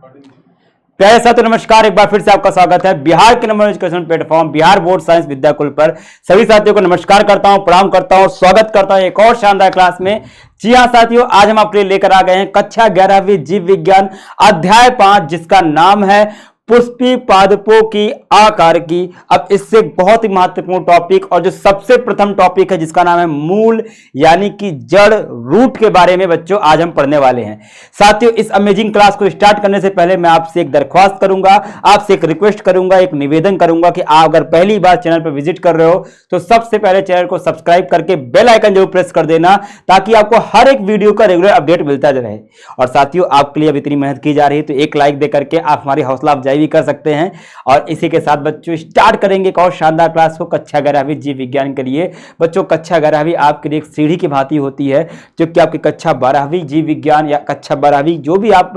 प्यारे साथियों नमस्कार, एक बार फिर से आपका स्वागत है बिहार के number education platform Bihar board science Vidyakul पर। सभी साथियों को नमस्कार करता हूं, प्रणाम करता हूं, स्वागत करता हूं एक और शानदार क्लास में। जी हां साथियों, आज हम आपके लिए लेकर आ गए हैं कक्षा 11वीं जीव विज्ञान अध्याय 5, जिसका नाम है पुष्पी पादपों की आकार की। अब इससे बहुत ही महत्वपूर्ण टॉपिक और जो सबसे प्रथम टॉपिक है जिसका नाम है मूल यानी कि जड़, रूट के बारे में बच्चों आज हम पढ़ने वाले हैं। साथियों, इस अमेजिंग क्लास को स्टार्ट करने से पहले मैं आपसे एक दरख्वास्त करूंगा, आपसे एक रिक्वेस्ट करूंगा, एक निवेदन करूंगा कि आप अगर पहली बार चैनल पर विजिट कर रहे हो तो सबसे पहले चैनल को सब्सक्राइब करके बेल आइकन जरूर प्रेस कर देना, ताकि आपको हर एक वीडियो का रेगुलर अपडेट मिलता रहे। और साथियों, आपके लिए अब इतनी मेहनत की जा रही है तो एक लाइक देकर के आप हमारी हौसला अफजाई भी कर सकते हैं। और इसी के साथ बच्चों स्टार्ट करेंगे एक और शानदार क्लास को कक्षा 11वीं जीव विज्ञान के लिए। बच्चों, कक्षा 11वीं आपके लिए एक सीढ़ी की भांति होती है, जो कि आपकी कक्षा 12वीं जीव विज्ञान या कक्षा 12वीं जो भी आप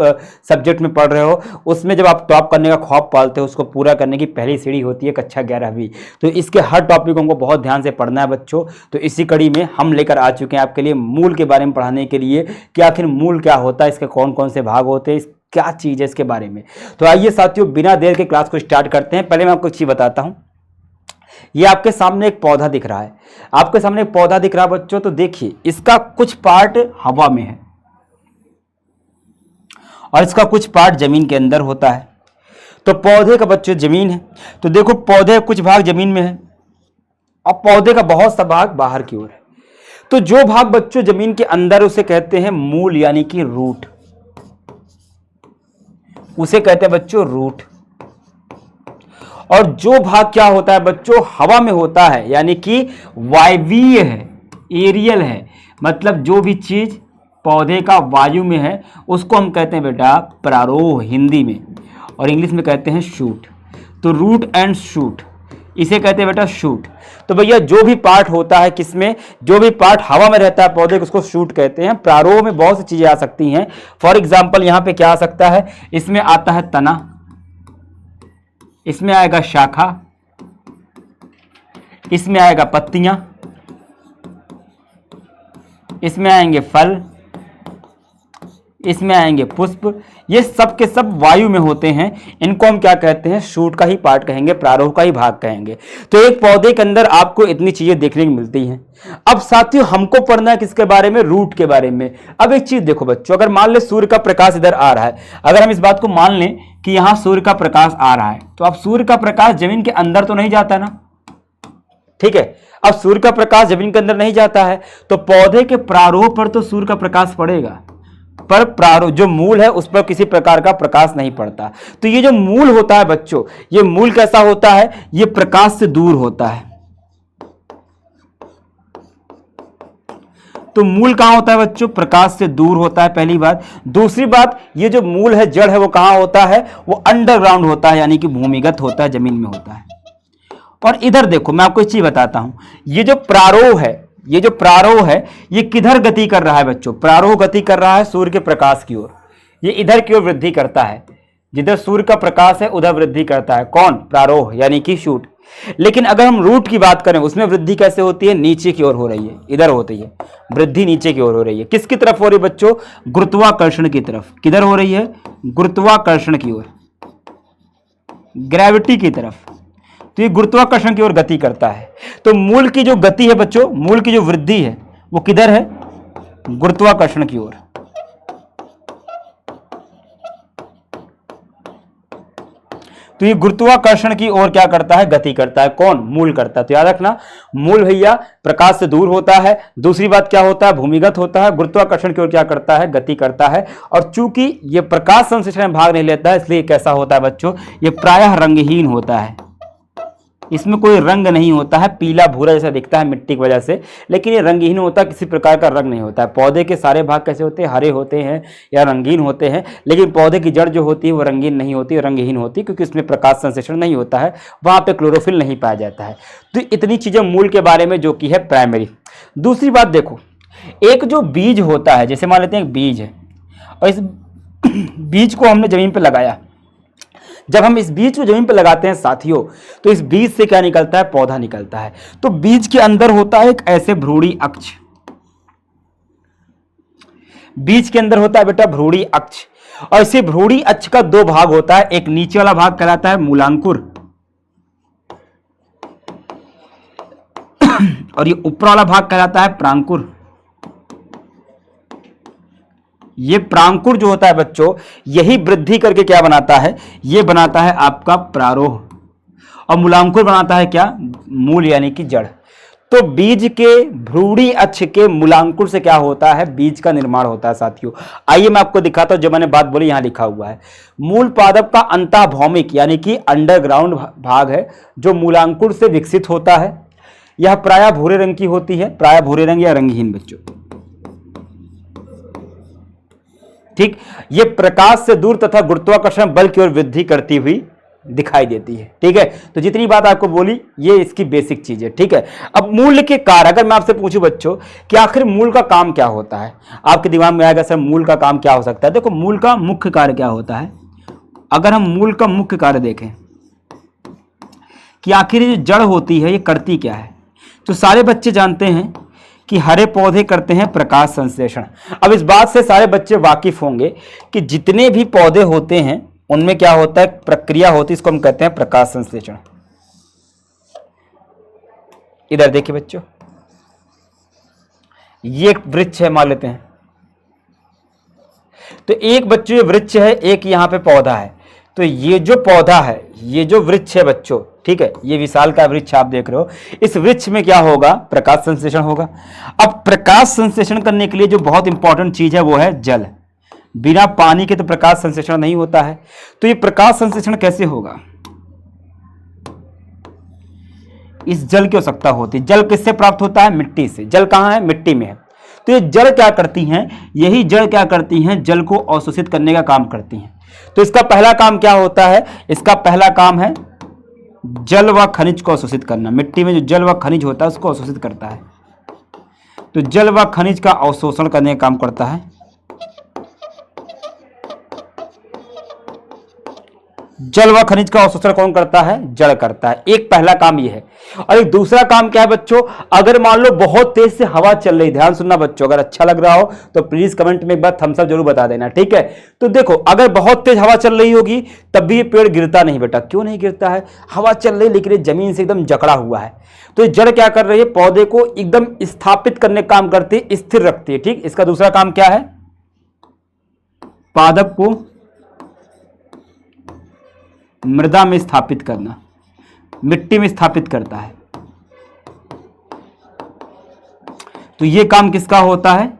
सब्जेक्ट में पढ़ रहे हो, उसमें जब आप टॉप करने का ख्वाब पालते हो, उसको पूरा करने की पहली सीढ़ी होती है कक्षा 11वीं। तो इसके हर टॉपिकों को बहुत ध्यान से पढ़ना है बच्चों। तो इसी कड़ी में हम लेकर आ चुके हैं आपके लिए मूल के बारे में पढ़ाने के लिए कि आखिर मूल क्या होता है, इसके कौन कौन से भाग होते हैं, क्या चीज है इसके बारे में। तो आइए साथियों, बिना देर के क्लास को स्टार्ट करते हैं। पहले मैं आपको एक चीज बताता हूं। ये आपके सामने एक पौधा दिख रहा है, आपके सामने एक पौधा दिख रहा है बच्चों। तो देखिए, इसका कुछ पार्ट हवा में है और इसका कुछ पार्ट जमीन के अंदर होता है। तो पौधे का बच्चों जमीन है, तो देखो पौधे कुछ भाग जमीन में है और पौधे का बहुत सा भाग बाहर की ओर है। तो जो भाग बच्चों जमीन के अंदर, उसे कहते हैं मूल यानी कि रूट, उसे कहते हैं बच्चों रूट। और जो भाग क्या होता है बच्चों, हवा में होता है, यानी कि वायवीय है, एरियल है। मतलब जो भी चीज पौधे का वायु में है उसको हम कहते हैं बेटा प्रारोह हिंदी में, और इंग्लिश में कहते हैं शूट। तो रूट एंड शूट, इसे कहते हैं बेटा शूट। तो भैया जो भी पार्ट होता है किसमें, जो भी पार्ट हवा में रहता है पौधे को, उसको शूट कहते हैं। प्रारोह में बहुत सी चीजें आ सकती हैं। फॉर एग्जांपल यहां पे क्या आ सकता है, इसमें आता है तना, इसमें आएगा शाखा, इसमें आएगा पत्तियां, इसमें आएंगे फल, इसमें आएंगे पुष्प। ये सब के सब वायु में होते हैं। इनको हम क्या कहते हैं, शूट का ही पार्ट कहेंगे, प्रारोह का ही भाग कहेंगे। तो एक पौधे के अंदर आपको इतनी चीजें देखने को मिलती हैं। अब साथियों, हमको पढ़ना है किसके बारे में, रूट के बारे में। अब एक चीज देखो बच्चों, अगर मान ले सूर्य का प्रकाश इधर आ रहा है, अगर हम इस बात को मान लें कि यहां सूर्य का प्रकाश आ रहा है, तो अब सूर्य का प्रकाश जमीन के अंदर तो नहीं जाता ना, ठीक है। अब सूर्य का प्रकाश जमीन के अंदर नहीं जाता है, तो पौधे के प्रारोह पर तो सूर्य का प्रकाश पड़ेगा, पर प्रारोह जो मूल है उस पर किसी प्रकार का प्रकाश नहीं पड़ता। तो ये जो मूल होता है बच्चों, ये मूल कैसा होता है, ये प्रकाश से दूर होता है। तो मूल कहां होता है बच्चों, प्रकाश से दूर होता है, पहली बात। दूसरी बात, ये जो मूल है, जड़ है, वो कहां होता है, वो अंडरग्राउंड होता है, यानी कि भूमिगत होता है, जमीन में होता है। और इधर देखो, मैं आपको एक चीज बताता हूं, ये जो प्रारोह है, ये जो प्रारोह है, ये किधर गति कर रहा है बच्चों, प्रारोह गति कर रहा है सूर्य के प्रकाश की ओर। ये इधर की ओर वृद्धि करता है, जिधर सूर्य का प्रकाश है उधर वृद्धि करता है। कौन, प्रारोह यानी कि शूट। लेकिन अगर हम रूट की बात करें, उसमें वृद्धि कैसे होती है, नीचे की ओर हो रही है, इधर होती है वृद्धि, नीचे की ओर हो रही है। किसकी तरफ हो रही है बच्चों, गुरुत्वाकर्षण की तरफ। किधर हो रही है, गुरुत्वाकर्षण की ओर, ग्रेविटी की तरफ। तो ये गुरुत्वाकर्षण की ओर गति करता है। तो मूल की जो गति है बच्चों, मूल की जो वृद्धि है, वो किधर है, गुरुत्वाकर्षण की ओर। तो ये गुरुत्वाकर्षण की ओर क्या करता है, गति करता है। कौन, मूल करता है। तो याद रखना, मूल भैया प्रकाश से दूर होता है। दूसरी बात क्या होता है, भूमिगत होता है। गुरुत्वाकर्षण की ओर क्या करता है, गति करता है। और चूंकि ये प्रकाश संश्लेषण में भाग नहीं लेता है, इसलिए कैसा होता है बच्चों, ये प्रायः रंगहीन होता है। इसमें कोई रंग नहीं होता है, पीला भूरा जैसा दिखता है मिट्टी की वजह से, लेकिन ये रंगहीन होता है, किसी प्रकार का रंग नहीं होता है। पौधे के सारे भाग कैसे होते हैं, हरे होते हैं या रंगीन होते हैं, लेकिन पौधे की जड़ जो होती है वो रंगीन नहीं होती, रंगहीन होती है, क्योंकि इसमें प्रकाश संश्लेषण नहीं होता है, वहां पे क्लोरोफिल नहीं पाया जाता है। तो इतनी चीजें मूल के बारे में, जो कि है प्राइमरी। दूसरी बात देखो, एक जो बीज होता है, जैसे मान लेते हैं एक बीज है और इस बीज को हमने जमीन पर लगाया। जब हम इस बीज को जमीन पर लगाते हैं साथियों, तो इस बीज से क्या निकलता है, पौधा निकलता है। तो बीज के अंदर होता है एक ऐसे भ्रूणी अक्ष, बीज के अंदर होता है बेटा भ्रूणी अक्ष। और इसी भ्रूणी अक्ष का दो भाग होता है, एक नीचे वाला भाग कहलाता है मूलांकुर और ये ऊपर वाला भाग कहलाता है प्रांकुर। ये प्रांकुर जो होता है बच्चों, यही वृद्धि करके क्या बनाता है, ये बनाता है आपका प्रारोह, और मूलांकुर बनाता है क्या, मूल यानी कि जड़। तो बीज के भ्रूणी अक्ष के मूलांकुर से क्या होता है, बीज का निर्माण होता है साथियों। आइए मैं आपको दिखाता हूं, जो मैंने बात बोली यहां लिखा हुआ है। मूल पादप का अंतःभौमिक यानी कि अंडरग्राउंड भाग है जो मूलांकुर से विकसित होता है। यह प्रायः भूरे रंग की होती है, प्रायः भूरे रंग या रंगहीन बच्चों। ठीक, ये प्रकाश से दूर तथा गुरुत्वाकर्षण बल की ओर वृद्धि करती हुई दिखाई देती है। ठीक है, तो जितनी बात आपको बोली ये इसकी बेसिक चीज है। ठीक है, अब मूल के कार्य अगर मैं आपसे पूछूं बच्चों कि आखिर मूल का काम क्या होता है, आपके दिमाग में आएगा सर मूल का काम क्या हो सकता है। देखो मूल का मुख्य कार्य क्या होता है, अगर हम मूल का मुख्य कार्य देखें कि आखिर ये जड़ होती है ये करती क्या है, तो सारे बच्चे जानते हैं कि हरे पौधे करते हैं प्रकाश संश्लेषण। अब इस बात से सारे बच्चे वाकिफ होंगे कि जितने भी पौधे होते हैं उनमें क्या होता है, प्रक्रिया होती है, इसको हम कहते हैं प्रकाश संश्लेषण। इधर देखिए बच्चों, ये एक वृक्ष है मान लेते हैं, तो एक बच्चों ये वृक्ष है, एक यहां पे पौधा है। तो ये जो पौधा है, ये जो वृक्ष है बच्चों, ठीक है, ये विशाल का वृक्ष आप देख रहे हो, इस वृक्ष में क्या होगा, प्रकाश संश्लेषण होगा। अब प्रकाश संश्लेषण करने के लिए जो बहुत इंपॉर्टेंट चीज है वो है जल। बिना पानी के तो प्रकाश संश्लेषण नहीं होता है। तो ये प्रकाश संश्लेषण कैसे होगा, इस जल की आवश्यकता होती है। जल किससे प्राप्त होता है, मिट्टी से। जल कहां है, मिट्टी में है। तो ये जड़ क्या करती हैं, यही जड़ क्या करती हैं, जल को अवशोषित करने का काम करती हैं। तो इसका पहला काम क्या होता है, इसका पहला काम है जल व खनिज को अवशोषित करना। मिट्टी में जो जल व खनिज होता है उसको अवशोषित करता है। तो जल व खनिज का अवशोषण करने का काम करता है। जल व खनिज का अवशोषण कौन करता है, जड़ करता है। एक पहला काम ये है। और एक दूसरा काम क्या है बच्चों, अगर मान लो बहुत तेज से हवा चल रही, ध्यान सुनना बच्चों, अगर अच्छा लग रहा हो तो प्लीज कमेंट में एक बार थम्स अप जरूर बता देना। ठीक है, तो देखो अगर बहुत तेज हवा चल रही होगी तब भी ये पेड़ गिरता नहीं बेटा। क्यों नहीं गिरता है, हवा चल रही लेकिन ये जमीन से एकदम जकड़ा हुआ है। तो ये जड़ क्या कर रही है, पौधे को एकदम स्थापित करने का काम करती है, स्थिर रखती है। ठीक, इसका दूसरा काम क्या है, पादप को मृदा में स्थापित करना, मिट्टी में स्थापित करता है। तो ये काम किसका होता है,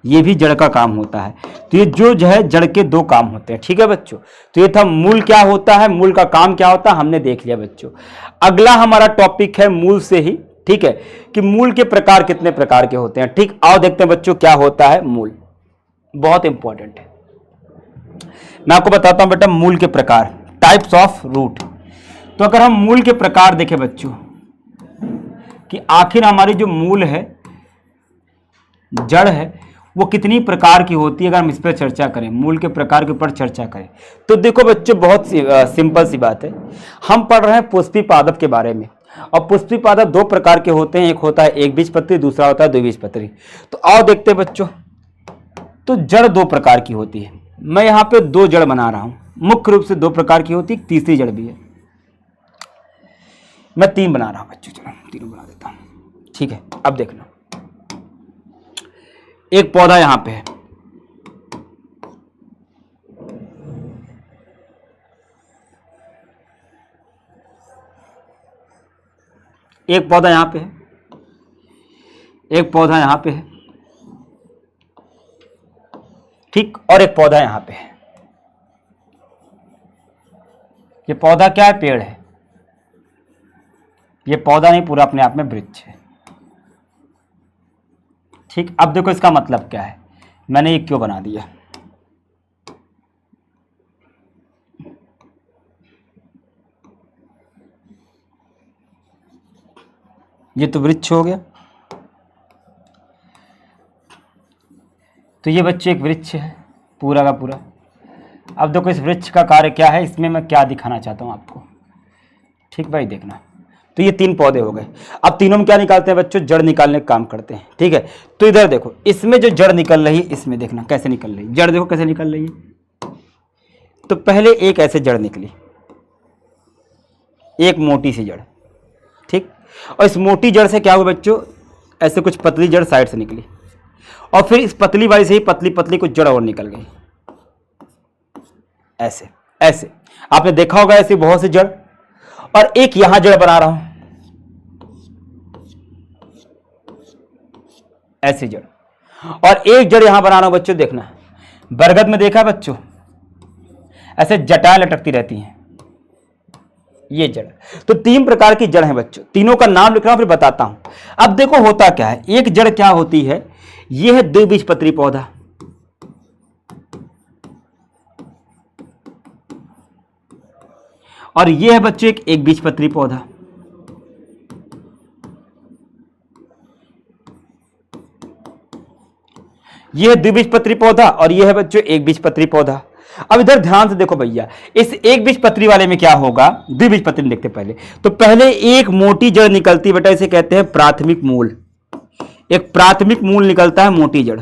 ये भी जड़ का काम होता है। तो ये जो है जड़ के दो काम होते हैं। ठीक है बच्चों, तो ये था मूल क्या होता है, मूल का काम क्या होता है, हमने देख लिया बच्चों। अगला हमारा टॉपिक है मूल से ही, ठीक है, कि मूल के प्रकार कितने प्रकार के होते हैं। ठीक, आओ देखते हैं बच्चों क्या होता है मूल, बहुत इंपॉर्टेंट है। मैं आपको बताता हूं बेटा मूल के प्रकार, टाइप्स ऑफ रूट। तो अगर हम मूल के प्रकार देखें बच्चों कि आखिर हमारी जो मूल है, जड़ है, वो कितनी प्रकार की होती है, अगर हम इस पर चर्चा करें, मूल के प्रकार के ऊपर चर्चा करें, तो देखो बच्चों बहुत सिंपल सी बात है। हम पढ़ रहे हैं पुष्पी पादप के बारे में, और पुष्पी पादप दो प्रकार के होते हैं, एक होता है एक बीजपत्री, दूसरा होता है द्विबीजपत्री। तो आओ देखते हैं बच्चों, तो जड़ दो प्रकार की होती है। मैं यहां पे दो जड़ बना रहा हूं, मुख्य रूप से दो प्रकार की होती है, तीसरी जड़ भी है। मैं तीन बना रहा हूं बच्चों, चलो तीनों बना देता हूं। ठीक है, अब देखना, एक पौधा यहां पे है, एक पौधा यहां पे है, एक पौधा यहां पे है, ठीक, और एक पौधा यहां पे है। ये पौधा क्या है, पेड़ है। ये पौधा नहीं, पूरा अपने आप में वृक्ष है। ठीक, अब देखो इसका मतलब क्या है, मैंने ये क्यों बना दिया। ये तो वृक्ष हो गया, तो ये बच्चे एक वृक्ष है पूरा का पूरा। अब देखो इस वृक्ष का कार्य क्या है, इसमें मैं क्या दिखाना चाहता हूं आपको। ठीक भाई, देखना, तो ये तीन पौधे हो गए। अब तीनों में क्या निकालते हैं बच्चों, जड़ निकालने का काम करते हैं। ठीक है, तो इधर देखो, इसमें जो जड़ निकल रही है, इसमें देखना कैसे निकल रही है जड़, देखो कैसे निकल रही है, तो पहले एक ऐसे जड़ निकली, एक मोटी सी जड़, ठीक। और इस मोटी जड़ से क्या हुआ बच्चों, ऐसे कुछ पतली जड़ साइड से निकली, और फिर इस पतली वाली से ही पतली पतली कुछ जड़ और निकल गई, ऐसे ऐसे। आपने देखा होगा ऐसे बहुत सी जड़। और एक यहां जड़ बना रहा हूं, ऐसी जड़, और एक जड़ यहां बना रहा हूं बच्चों। देखना, बरगद में देखा बच्चों, ऐसे जटाएं लटकती रहती हैं, ये जड़। तो 3 प्रकार की जड़ हैं बच्चों, तीनों का नाम लिख रहा हूं फिर बताता हूं। अब देखो होता क्या है, एक जड़ क्या होती है, यह है द्विबीजपत्री पौधा, और यह है बच्चों एक बीजपत्री पौधा। यह है द्विबीजपत्री पौधा और यह है बच्चों एक बीजपत्री पौधा। अब इधर ध्यान से देखो भैया, इस एक बीजपत्री वाले में क्या होगा, द्विबीजपत्री में देखते पहले। तो पहले एक मोटी जड़ निकलती बेटा, इसे कहते हैं प्राथमिक मूल। एक प्राथमिक मूल निकलता है, मोटी जड़।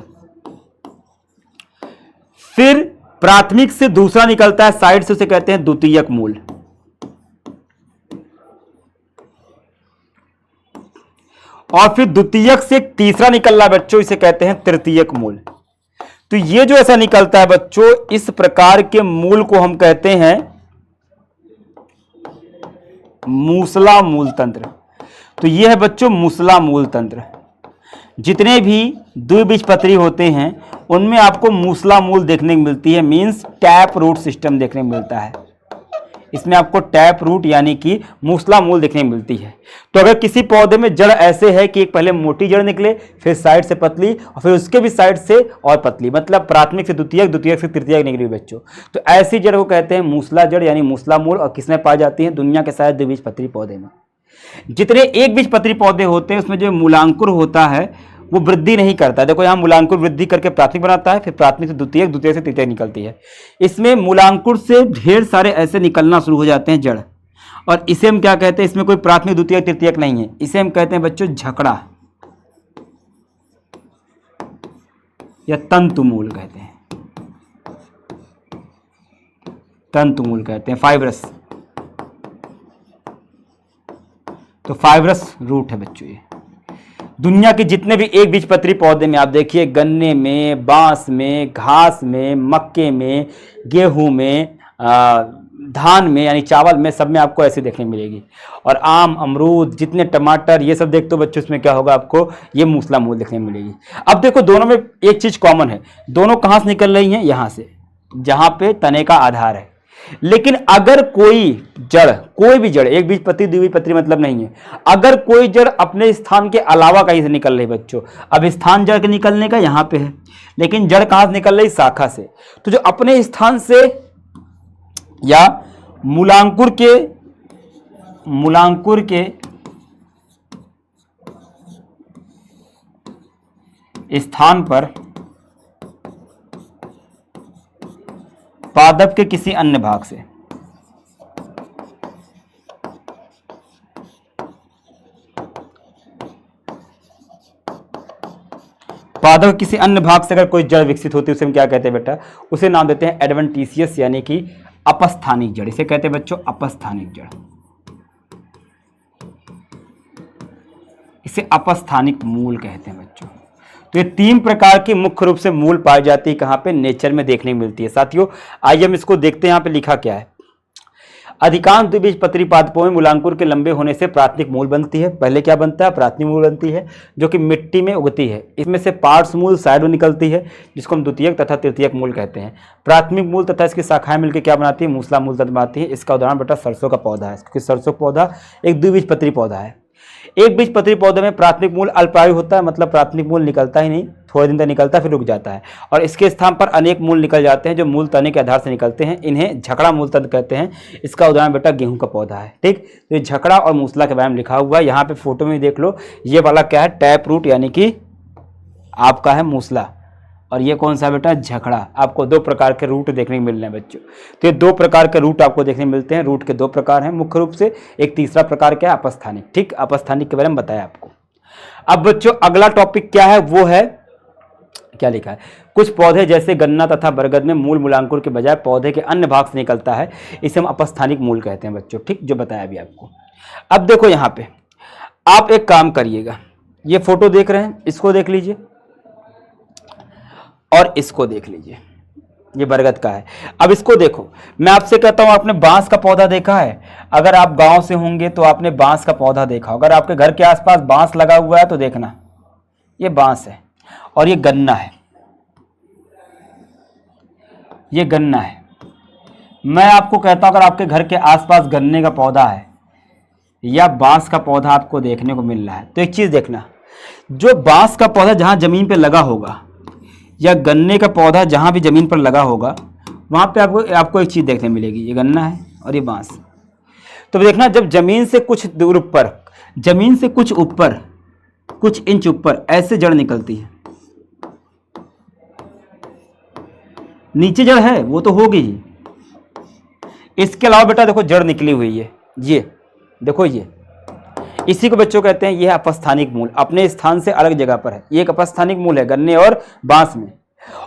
फिर प्राथमिक से दूसरा निकलता है साइड से, उसे कहते हैं द्वितीयक मूल। और फिर द्वितीयक से तीसरा निकल रहा बच्चों, इसे कहते हैं तृतीयक मूल। तो ये जो ऐसा निकलता है बच्चों, इस प्रकार के मूल को हम कहते हैं मूसला मूल तंत्र। तो ये है बच्चों मूसला मूल तंत्र। जितने भी द्विबीजपत्री होते हैं उनमें आपको मूसला मूल देखने को मिलती है, मींस टैप रूट सिस्टम देखने को मिलता है। इसमें आपको टैप रूट यानी कि मूसला मूल देखने को मिलती है। तो अगर किसी पौधे में जड़ ऐसे है कि एक पहले मोटी जड़ निकले, फिर साइड से पतली, और फिर उसके भी साइड से और पतली, मतलब प्राथमिक से द्वितीयक, द्वितीयक से तृतीयक निकली बच्चों, तो ऐसी जड़ को कहते हैं मूसला जड़ यानी मूसला मूल। और किसमें पाई जाती है, दुनिया के शायद द्विबीजपत्री पौधे में। जितने एक बीजपत्री पौधे होते हैं उसमें जो मूलांकुर होता है वो वृद्धि नहीं करता है। देखो यहाँ मूलांकुर वृद्धि करके प्राथमिक बनाता है, फिर प्राथमिक से द्वितीयक, द्वितीयक से तृतीयक निकलती है। इसमें मूलांकुर से ढेर सारे ऐसे निकलना शुरू हो जाते हैं जड़, और इसे हम क्या कहते हैं, इसमें कोई प्राथमिक द्वितीयक तृतीयक नहीं है, इसे हम कहते हैं बच्चों झकड़ा या तंतुमूल कहते हैं, तंतुमूल कहते हैं, फाइब्रस। तो फाइब्रस रूट है बच्चों ये। दुनिया के जितने भी एक बीजपत्री पौधे में आप देखिए, गन्ने में, बांस में, घास में, मक्के में, गेहूं में, धान में यानी चावल में, सब में आपको ऐसे देखने मिलेगी। और आम, अमरूद, जितने टमाटर, ये सब देखते हो बच्चों, इसमें क्या होगा आपको, ये मूसला मूल देखने मिलेगी। अब देखो दोनों में एक चीज कॉमन है, दोनों कहां से निकल रही हैं, यहां से, जहां पे तने का आधार है। लेकिन अगर कोई जड़, कोई भी जड़, एक बीजपत्री द्विबीजपत्री मतलब नहीं है, अगर कोई जड़ अपने स्थान के अलावा कहीं से निकल रही बच्चों, अब स्थान जड़ के निकलने का यहां पे है, लेकिन जड़ कहां से निकल रही, शाखा से। तो जो अपने स्थान से या मूलांकुर के स्थान पर पादप के किसी अन्य भाग से, पादप किसी अन्य भाग से अगर कोई जड़ विकसित होती है, उसे हम क्या कहते हैं बेटा, उसे नाम देते हैं एडवेंटिशियस यानी कि अपस्थानिक जड़। इसे कहते हैं बच्चों अपस्थानिक जड़, इसे अपस्थानिक मूल कहते हैं बच्चों। तो ये 3 प्रकार की मुख्य रूप से मूल पाई जाती है, कहां पे, नेचर में देखने को मिलती है। साथियों आइए हम इसको देखते हैं, यहां पे लिखा क्या है। अधिकांश द्विबीजपत्री पादपों में मूलांकुर के लंबे होने से प्राथमिक मूल बनती है। पहले क्या बनता है, प्राथमिक मूल बनती है, जो कि मिट्टी में उगती है। इसमें से पार्श्व मूल साइड में निकलती है, जिसको हम द्वितीयक तथा तृतीयक मूल कहते हैं। प्राथमिक मूल तथा इसकी शाखाएं मिलकर क्या बनाती है, मूसला मूल तंत्र बनाती है। इसका उदाहरण बेटा सरसों का पौधा है, क्योंकि सरसों पौधा एक द्विबीजपत्री पौधा है। एक बीजपत्री पौधे में प्राथमिक मूल अल्पायु होता है, मतलब प्राथमिक मूल निकलता ही नहीं, थोड़े दिन तक निकलता है फिर रुक जाता है, और इसके स्थान पर अनेक मूल निकल जाते हैं जो मूल तने के आधार से निकलते हैं। इन्हें झकड़ा मूल तंत्र कहते हैं। इसका उदाहरण बेटा गेहूं का पौधा है। ठीक, तो ये झकड़ा और मूसला के बारे में लिखा हुआ है। यहाँ पे फोटो में देख लो, ये वाला क्या है, टैप रूट यानी कि आपका है मूसला, और ये कौन सा बेटा, झकड़ा। आपको 2 प्रकार के रूट देखने को मिल रहे हैं बच्चों। तो ये 2 प्रकार के रूट आपको देखने मिलते हैं। रूट के 2 प्रकार हैं मुख्य रूप से, एक तीसरा प्रकार क्या है, अपस्थानिक। ठीक, अपस्थानिक के बारे में बताया आपको। अब बच्चों अगला टॉपिक क्या है, वो है, क्या लिखा है, कुछ पौधे जैसे गन्ना तथा बरगद में मूल मूलांकुर के बजाय पौधे के अन्य भाग से निकलता है, इसे हम अपस्थानिक मूल कहते हैं बच्चों। ठीक, जो बताया अभी आपको। अब देखो यहाँ पे आप एक काम करिएगा, ये फोटो देख रहे हैं, इसको देख लीजिए और इसको देख लीजिए, ये बरगद का है। अब इसको देखो, मैं आपसे कहता हूं, आपने बांस का पौधा देखा है? अगर आप गांव से होंगे तो आपने बांस का पौधा देखा। अगर आपके घर के आसपास बांस लगा हुआ है तो देखना, ये बांस है और ये गन्ना है, ये गन्ना है। मैं आपको कहता हूं, अगर आपके घर के आसपास गन्ने का पौधा है या बांस का पौधा आपको देखने को मिल रहा है, तो एक चीज देखना, जो बांस का पौधा जहां जमीन पे लगा होगा या गन्ने का पौधा जहां भी जमीन पर लगा होगा, वहां पे आपको एक चीज देखने मिलेगी, ये गन्ना है और ये बांस। तो देखना, जब जमीन से कुछ दूर ऊपर, जमीन से कुछ ऊपर, कुछ इंच ऊपर ऐसे जड़ निकलती है। नीचे जड़ है वो तो होगी ही, इसके अलावा बेटा देखो जड़ निकली हुई है, ये देखो, ये इसी को बच्चों कहते हैं, ये है अपस्थानिक मूल, अपने स्थान से अलग जगह पर है। ये एक अपस्थानिक मूल है गन्ने और बांस में।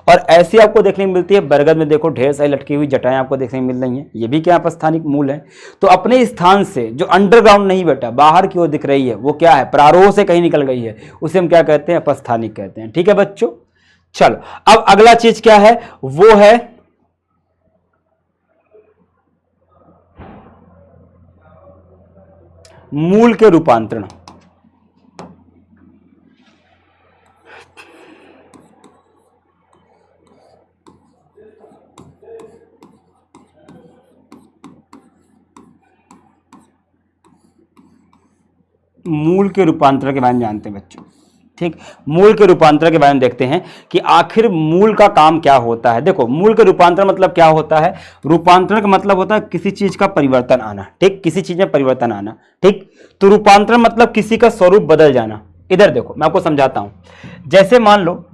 और ऐसी आपको देखने को मिलती है बरगद में, देखो ढेर सारी लटकी हुई जटाएं आपको देखने को मिल रही हैं, ये भी क्या अपस्थानिक मूल है। तो अपने स्थान से जो अंडरग्राउंड नहीं बेटा, बाहर की ओर दिख रही है, वो क्या है, प्रारोह से कहीं निकल गई है, उसे हम क्या कहते हैं, अपस्थानिक कहते हैं। ठीक है बच्चों, चलो अब अगला चीज क्या है, वो है मूल के रूपांतरण। मूल के रूपांतरण के बारे में जानते हैं बच्चों। ठीक, मूल के रूपांतरण के बारे में देखते हैं कि आखिर मूल का काम क्या होता है। देखो, मूल के रूपांतरण मतलब क्या होता है, रूपांतरण का मतलब होता है किसी चीज का परिवर्तन आना। ठीक, किसी चीज में परिवर्तन आना। ठीक, तो रूपांतरण मतलब किसी का स्वरूप बदल जाना। इधर देखो, मैं आपको समझाता हूं। जैसे मान लो,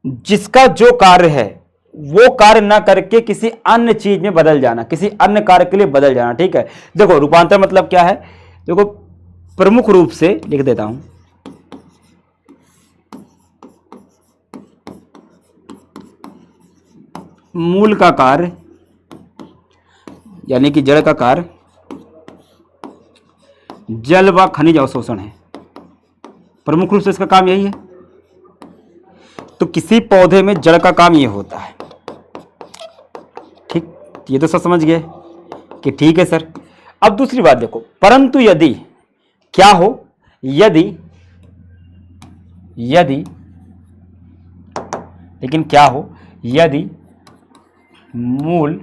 जिसका जो कार्य है वो कार्य ना करके किसी अन्य चीज में बदल जाना, किसी अन्य कार्य के लिए बदल जाना। ठीक है, देखो रूपांतरण मतलब क्या है, देखो प्रमुख रूप से लिख देता हूं, मूल का कार्य यानी कि जड़ का कार्य जल व खनिज अवशोषण है। प्रमुख रूप से इसका काम यही है। तो किसी पौधे में जड़ का काम ये होता है। ठीक, ये तो सब समझ गए कि ठीक है सर। अब दूसरी बात देखो, परंतु यदि क्या हो, यदि लेकिन क्या हो, यदि मूल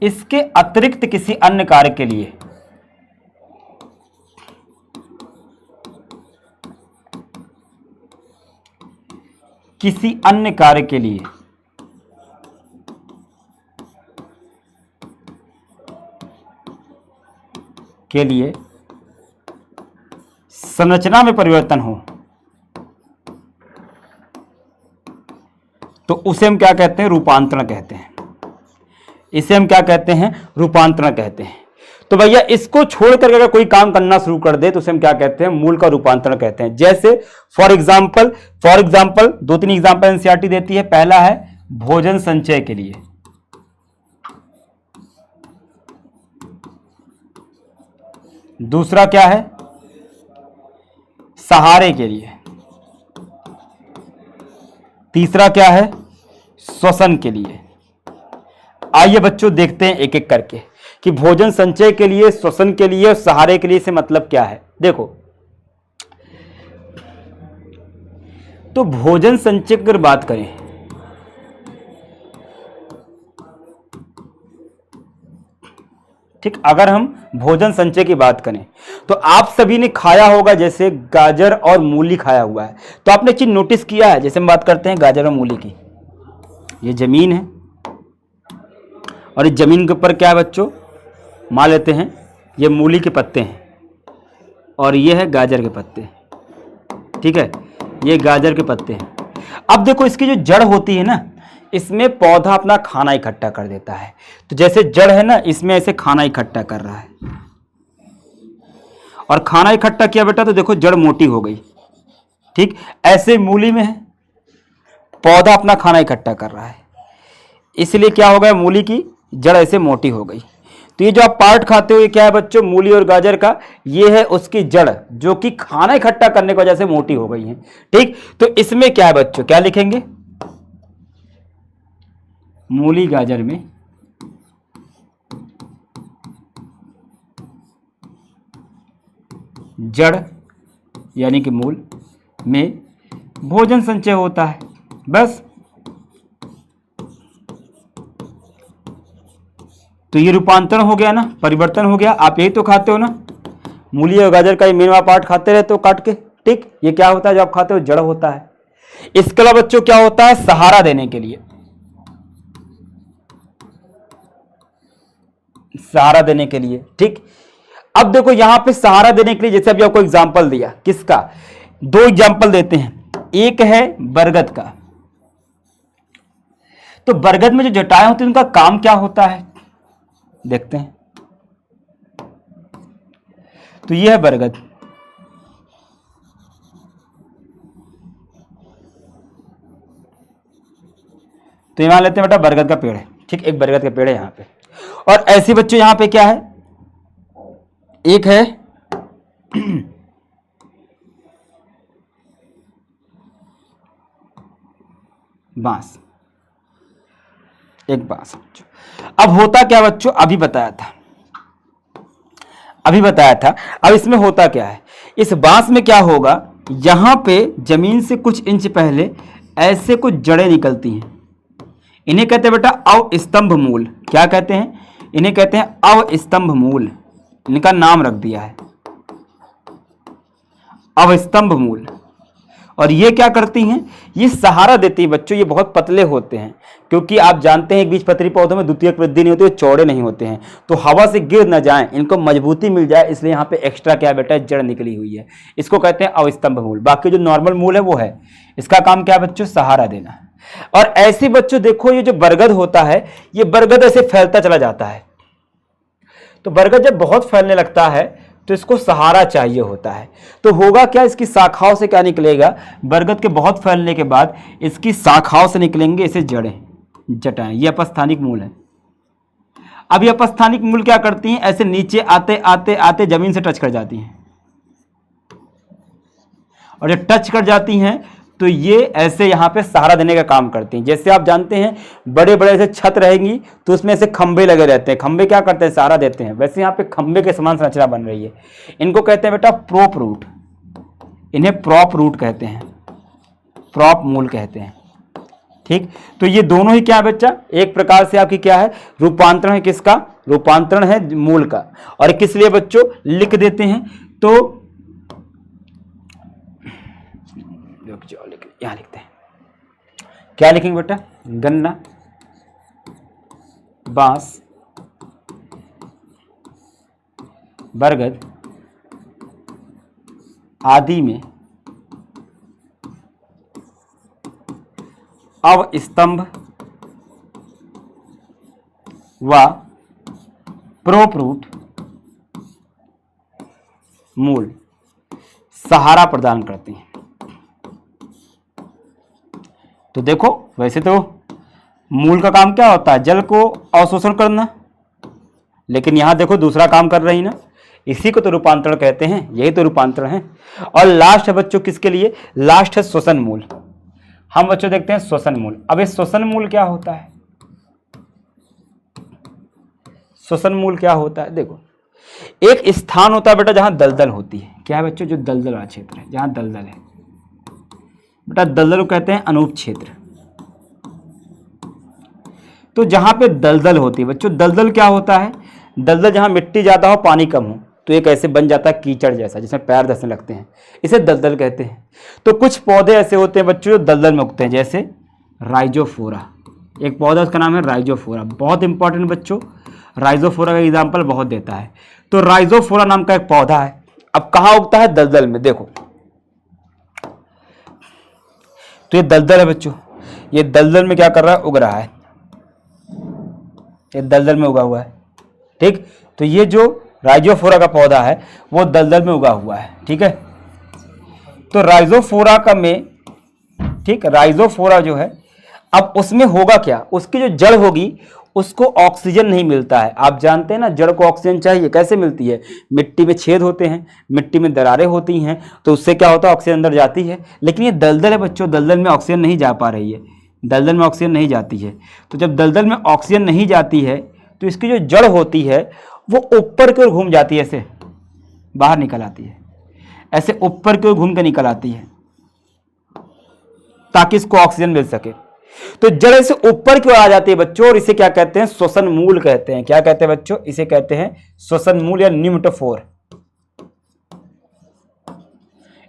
इसके अतिरिक्त किसी अन्य कार्य के लिए संरचना में परिवर्तन हो, तो उसे हम क्या कहते हैं, रूपांतरण कहते हैं। इसे हम क्या कहते हैं, रूपांतरण कहते हैं। तो भैया इसको छोड़कर अगर कोई काम करना शुरू कर दे तो उसे हम क्या कहते हैं, मूल का रूपांतरण कहते हैं। जैसे फॉर एग्जाम्पल 2-3 एग्जाम्पल एनसीईआरटी देती है। पहला है भोजन संचय के लिए, दूसरा क्या है, सहारे के लिए, तीसरा क्या है, श्वसन के लिए। आइए बच्चों देखते हैं एक एक करके कि भोजन संचय के लिए, श्वसन के लिए और सहारे के लिए से मतलब क्या है। देखो, तो भोजन संचय की अगर बात करें, ठीक, अगर हम भोजन संचय की बात करें तो आप सभी ने खाया होगा, जैसे गाजर और मूली खाया हुआ है। तो आपने चीज नोटिस किया है, जैसे हम बात करते हैं गाजर और मूली की, ये जमीन है और इस जमीन के ऊपर क्या है बच्चों, मान लेते हैं ये मूली के पत्ते हैं और ये है गाजर के पत्ते। ठीक है, ये गाजर के पत्ते हैं। अब देखो इसकी जो जड़ होती है ना, इसमें पौधा अपना खाना इकट्ठा कर देता है। तो जैसे जड़ है ना, इसमें ऐसे खाना इकट्ठा कर रहा है और खाना इकट्ठा किया बेटा, तो देखो जड़ मोटी हो गई। ठीक, ऐसे मूली में है, पौधा अपना खाना इकट्ठा कर रहा है, इसलिए क्या हो गया, मूली की जड़ ऐसे मोटी हो गई। तो ये जो आप पार्ट खाते हो ये क्या है बच्चों, मूली और गाजर का, ये है उसकी जड़ जो कि खाना इकट्ठा करने की वजह से मोटी हो गई है। ठीक, तो इसमें क्या है बच्चों, क्या लिखेंगे, मूली गाजर में जड़ यानी कि मूल में भोजन संचय होता है। बस, तो ये रूपांतरण हो गया ना, परिवर्तन हो गया। आप यही तो खाते हो ना, मूली और गाजर का ये मेन वाला पार्ट खाते रहते हो काट के। ठीक, ये क्या होता है जो आप खाते हो, जड़ होता है। इसके अलावा बच्चों क्या होता है, सहारा देने के लिए, सहारा देने के लिए। ठीक, अब देखो यहां पे सहारा देने के लिए, जैसे अभी आपको एग्जांपल दिया, किसका, दो एग्जांपल देते हैं। एक है बरगद का, तो बरगद में जो जटाएं होती हैं उनका काम क्या होता है, देखते हैं। तो ये है बरगद, तो यहां लेते हैं बेटा बरगद का पेड़ है। ठीक, एक बरगद का पेड़ है यहां पे। और ऐसे बच्चों यहां पे क्या है, एक है बांस, एक बांस। अब होता क्या बच्चों, अभी बताया था। अब इसमें होता क्या है, इस बांस में क्या होगा, यहां पे जमीन से कुछ इंच पहले ऐसे कुछ जड़ें निकलती हैं, इन्हें कहते हैं बेटा अवस्तंभ मूल। क्या कहते हैं, इन्हें कहते हैं अवस्तंभ मूल, इनका नाम रख दिया है अवस्तंभ मूल। और ये क्या करती हैं, ये सहारा देती है बच्चों। ये बहुत पतले होते हैं, क्योंकि आप जानते हैं बीजपत्री पौधों में द्वितीयक वृद्धि नहीं होती, चौड़े नहीं होते हैं, तो हवा से गिर न जाएं, इनको मजबूती मिल जाए, इसलिए यहाँ पे एक्स्ट्रा क्या बेटा, जड़ निकली हुई है। इसको कहते हैं अवस्तंभ मूल। बाकी जो नॉर्मल मूल है वो है, इसका काम क्या बच्चों, सहारा देना। और ऐसे बच्चों देखो, ये जो बरगद होता है, ये बरगद ऐसे फैलता चला जाता है। तो बरगद जब बहुत फैलने लगता है तो इसको सहारा चाहिए होता है। तो होगा क्या, इसकी शाखाओं से क्या निकलेगा, बरगद के बहुत फैलने के बाद इसकी शाखाओं से निकलेंगे इसे जड़ें, जटाएं। ये अपस्थानिक मूल है। अब ये अपस्थानिक मूल क्या करती हैं, ऐसे नीचे आते आते आते जमीन से टच कर जाती हैं, और जब टच कर जाती हैं तो ये ऐसे यहाँ पे सहारा देने का काम करती हैं। जैसे आप जानते हैं बड़े बड़े ऐसे छत रहेंगी तो उसमें ऐसे खंबे लगे रहते हैं, खंबे क्या करते हैं, सहारा देते हैं। वैसे यहाँ पे खंबे के समान संरचना बन रही है। इनको कहते हैं बेटा प्रोप रूट, इन्हें प्रॉप रूट कहते हैं, प्रॉप मूल कहते हैं। ठीक, तो ये दोनों ही क्या है बच्चा, एक प्रकार से आपकी क्या है, रूपांतरण है। किसका, रूपांतरण है मूल का। और किस लिए बच्चों लिख देते हैं, तो यहां लिखते हैं, क्या लिखेंगे बेटा, गन्ना, बांस, बरगद आदि में अवस्तंभ व प्रोप रूट मूल सहारा प्रदान करते हैं। तो देखो वैसे तो मूल का काम क्या होता है, जल को अवशोषण करना, लेकिन यहां देखो दूसरा काम कर रही ना, इसी को तो रूपांतरण कहते हैं, यही तो रूपांतरण है। और लास्ट है बच्चों किसके लिए, लास्ट है श्वसन मूल। हम बच्चों देखते हैं श्वसन मूल। अब ये श्वसन मूल क्या होता है, श्वसन मूल क्या होता है, देखो एक स्थान होता है बेटा जहां दलदल होती है। क्या है बच्चों, जो दलदल वाला क्षेत्र है, जहां दलदल है बेटा, दलदल को कहते हैं अनूप क्षेत्र। तो जहां पे दलदल होती है बच्चों, दलदल क्या होता है, दलदल जहां मिट्टी ज्यादा हो पानी कम हो, तो एक ऐसे बन जाता है कीचड़ जैसा जिसमें पैर धंसने लगते हैं, इसे दलदल कहते हैं। तो कुछ पौधे ऐसे होते हैं बच्चों जो दलदल में उगते हैं, जैसे राइजोफोरा, एक पौधा उसका नाम है राइजोफोरा, बहुत इंपॉर्टेंट बच्चों, राइजोफोरा का एग्जाम्पल बहुत देता है। तो राइजोफोरा नाम का एक पौधा है। अब कहाँ उगता है, दलदल में। देखो तो ये दलदल है बच्चों, ये दलदल में क्या कर रहा है, उग रहा है, ये दलदल में उगा हुआ है। ठीक, तो ये जो राइजोफोरा का पौधा है वो दलदल में उगा हुआ है। ठीक है, तो राइजोफोरा का में ठीक, राइजोफोरा जो है, अब उसमें होगा क्या, उसकी जो जड़ होगी उसको ऑक्सीजन नहीं मिलता है। आप जानते हैं ना, जड़ को ऑक्सीजन चाहिए, कैसे मिलती है, मिट्टी में छेद होते हैं, मिट्टी में दरारें होती हैं, तो उससे क्या होता है, ऑक्सीजन अंदर जाती है। लेकिन ये दलदल है बच्चों, दलदल में ऑक्सीजन नहीं जा पा रही है, दलदल में ऑक्सीजन नहीं जाती है। तो जब दलदल में ऑक्सीजन नहीं जाती है तो इसकी जो जड़ होती है वो ऊपर की ओर घूम जाती है, ऐसे बाहर निकल आती है, ऐसे ऊपर की ओर घूम कर निकल आती है ताकि इसको ऑक्सीजन मिल सके। तो जड़ से ऊपर की ओर आ जाती है बच्चों, और इसे क्या कहते हैं, श्वसन मूल कहते हैं। क्या कहते हैं बच्चों, इसे कहते हैं श्वसन मूल या न्यूमेटोफोर।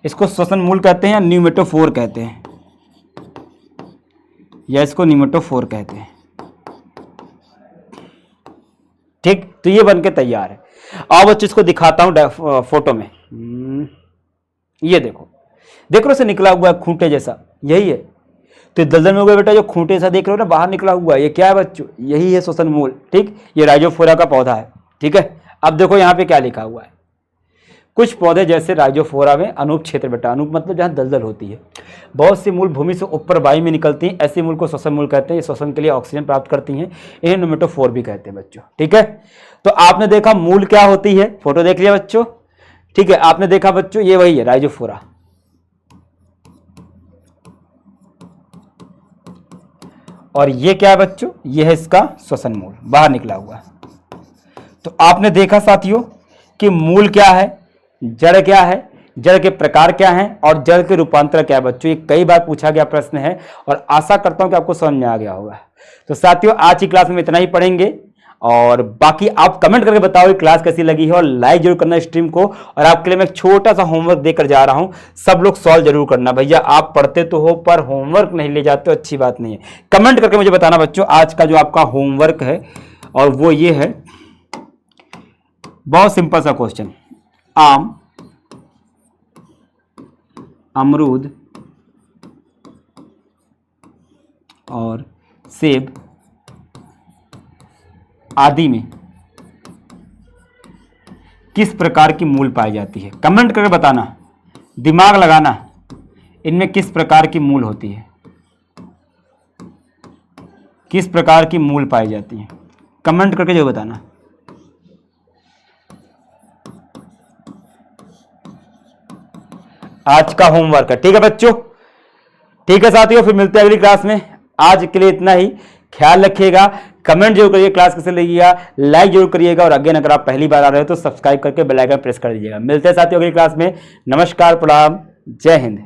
इसको श्वसन मूल कहते हैं या न्यूमेटोफोर कहते हैं, या इसको न्यूमेटोफोर कहते हैं। ठीक, तो ये बनके तैयार है। आओ बच्चों इसको दिखाता हूं फोटो में। ये देखो, देख लो से निकला हुआ है खूंटे जैसा, यही है। तो दलदल में हो गया बेटा, जो खूंटे सा देख रहे हो ना बाहर निकला हुआ है, ये क्या है बच्चों, यही है श्वसन मूल। ठीक, ये राइजोफोरा का पौधा है। ठीक है, अब देखो यहाँ पे क्या लिखा हुआ है, कुछ पौधे जैसे राइजोफोरा में अनूप क्षेत्र बेटा, अनूप मतलब जहाँ दलदल होती है, बहुत सी मूल भूमि से ऊपर वायु में निकलती हैं, ऐसे मूल को श्वसन मूल कहते हैं। ये श्वसन के लिए ऑक्सीजन प्राप्त करती हैं, इन्हें न्यूमेटोफोर भी कहते हैं बच्चों। ठीक है, तो आपने देखा मूल क्या होती है, फोटो देख लिया बच्चों। ठीक है, आपने देखा बच्चों, ये वही है राइजोफोरा। और ये क्या है बच्चों, ये है इसका श्वसन मूल, बाहर निकला हुआ। तो आपने देखा साथियों कि मूल क्या है, जड़ क्या है, जड़ के प्रकार क्या हैं, और जड़ के रूपांतर क्या है बच्चों। ये कई बार पूछा गया प्रश्न है, और आशा करता हूं कि आपको समझ में आ गया होगा। तो साथियों आज की क्लास में इतना ही पढ़ेंगे, और बाकी आप कमेंट करके बताओ ये क्लास कैसी लगी है, और लाइक जरूर करना स्ट्रीम को। और आपके लिए मैं एक छोटा सा होमवर्क देकर जा रहा हूं, सब लोग सॉल्व जरूर करना। भैया आप पढ़ते तो हो पर होमवर्क नहीं ले जाते हो, अच्छी बात नहीं है। कमेंट करके मुझे बताना बच्चों आज का जो आपका होमवर्क है, और वो ये है, बहुत सिंपल सा क्वेश्चन। आम, अमरूद और सेब आदि में किस प्रकार की मूल पाई जाती है। कमेंट करके बताना, दिमाग लगाना, इनमें किस प्रकार की मूल होती है, किस प्रकार की मूल पाई जाती है, कमेंट करके जो बताना। आज का होमवर्क है, ठीक है बच्चों। ठीक है साथियों, फिर मिलते हैं अगली क्लास में। आज के लिए इतना ही, ख्याल रखिएगा, कमेंट जरूर करिए क्लास कैसे लगिएगा, लाइक जरूर करिएगा, और अगेन अगर आप पहली बार आ रहे हो तो सब्सक्राइब करके बेल आइकन प्रेस कर दीजिएगा। मिलते हैं साथियों अगली क्लास में। नमस्कार, प्रणाम, जय हिंद।